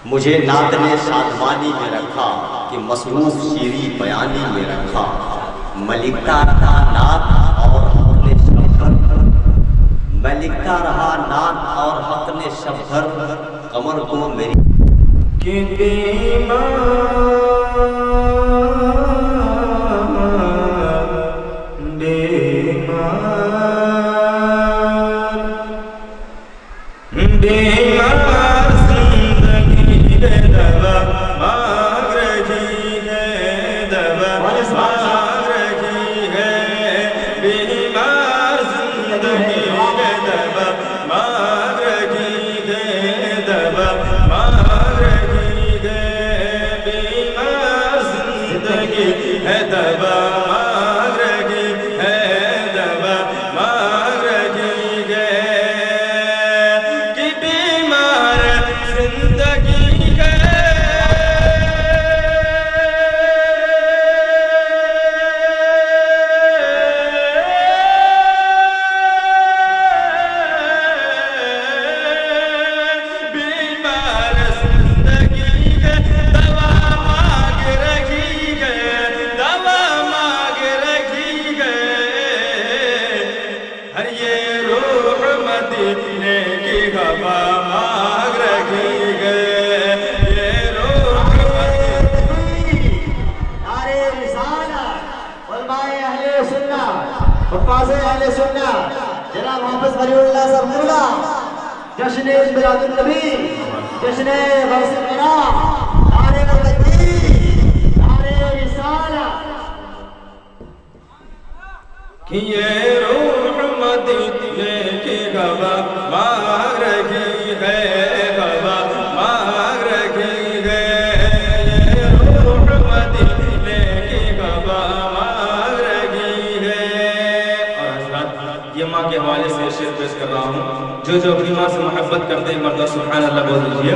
مجھے نعت نے شادمانی میں رکھا کہ مصروف شیریں بیانی میں رکھا، میں لکھتا رہا نعت اور حق نے شب بھر، میں لکھتا رہا نعت اور حق نے شب بھر، قمر کو میری کہ بیمار زندگی ہے دوا مانگ رہی ہے، دوا مانگ رہی ہے، بیمار زندگی ہے دوا مانگ رہی ہے، دوا مانگ رہی ہے، بیمار زندگی ہے دوا مانگ رہی ہے، دوا مانگ رہی ہے، کہ بیمار زندگی ہے مدینے کی ہوا مانگ رہی ہے، یہ روح نعرے رسالت، علماء اہل سنت، حفاظ اہل سنت، جناب حافظ ولی اللہ صاحب قبلہ، جشن میلاد النبی، جشن غوث کرام، نعرے تکبیر، نعرے رسالت، کہ یہ روح مدینے کی ہوا مانگ رہی ہے، ہوا مانگ رہی ہے، یہ روح مدینے کی ہوا مانگ رہی ہے۔ اور حضرات یہ ماں کے حوالے سے شعر پیش کر رہا ہوں، جو اپنی ماں سے محبت کرتے ہیں مردہ سبحان اللہ بول دیجئے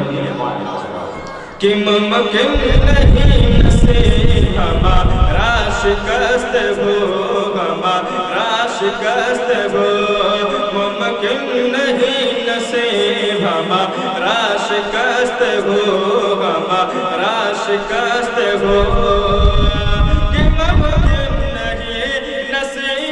کہ ممکن نہیں نصیب ہمارا شکست ہو، ہمارا شکست ہو، ممکن نہیں نصیب ہمارا شکست ہو، ہمارا شکست ہو، کہ ممکن نہیں نصیب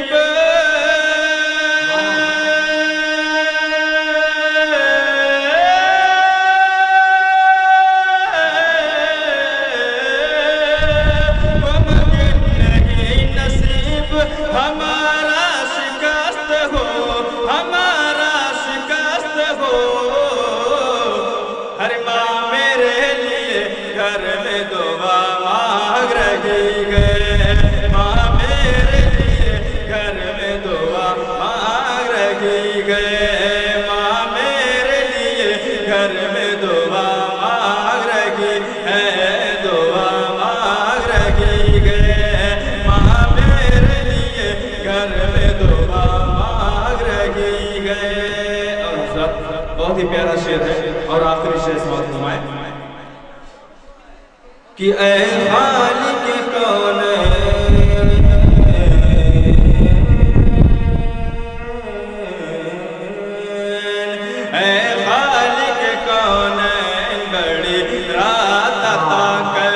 ہمارا شکست ہو، ہمارا شکست ہو، ہر ماں میرے لیے گھر میں دعا مانگ رہی ہے، ماں میرے لیے گھر میں دعا مانگ رہی ہے، ماں میرے لیے گھر میں دعا مانگ رہی ہے، دعا مانگ رہی ہے، ماں میرے لیے گھر میں دعا مانگ رہی ہے۔ اور حضرت بہت ہی پیارا شعر ہے اور آخری شعر سماعت فرمائیں کہ اے خالق کونین، اے خالق کونین، بڑی رات عطا کر،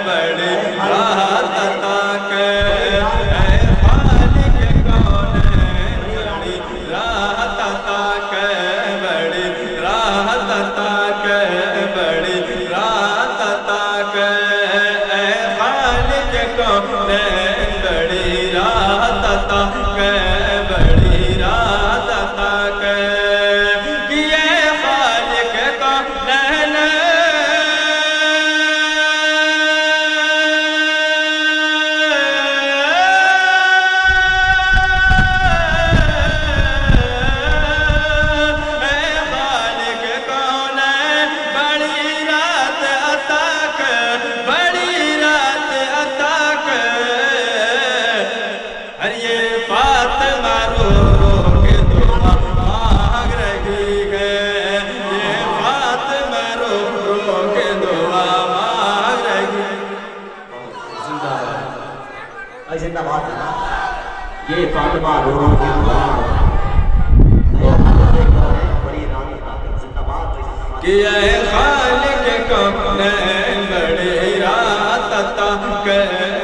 بڑی رات عطا کر، اے خالق کونین، بڑی رات عطا کر، بڑی رات عطا کر، بڑی رات عطا کر، اے خالق کونین، بڑی رات عطا کر، بڑی رات عطا کر، کہ اے خالق کونین، اے خالق کونین، بڑی رات عطا کر، بڑی رات عطا کر، ہر یہ فاطمہ رو رو کے دعا مانگ رہی ہے، یہ فاطمہ رو رو کے دعا مانگ رہی ہے۔ زندہ باد، زندہ باد، یہ فاطمہ رو رو کے دعا، اے خالق کونین، بڑی رات عطا کر، زندہ باد، کہ اے خالق کونین بڑی رات عطا کر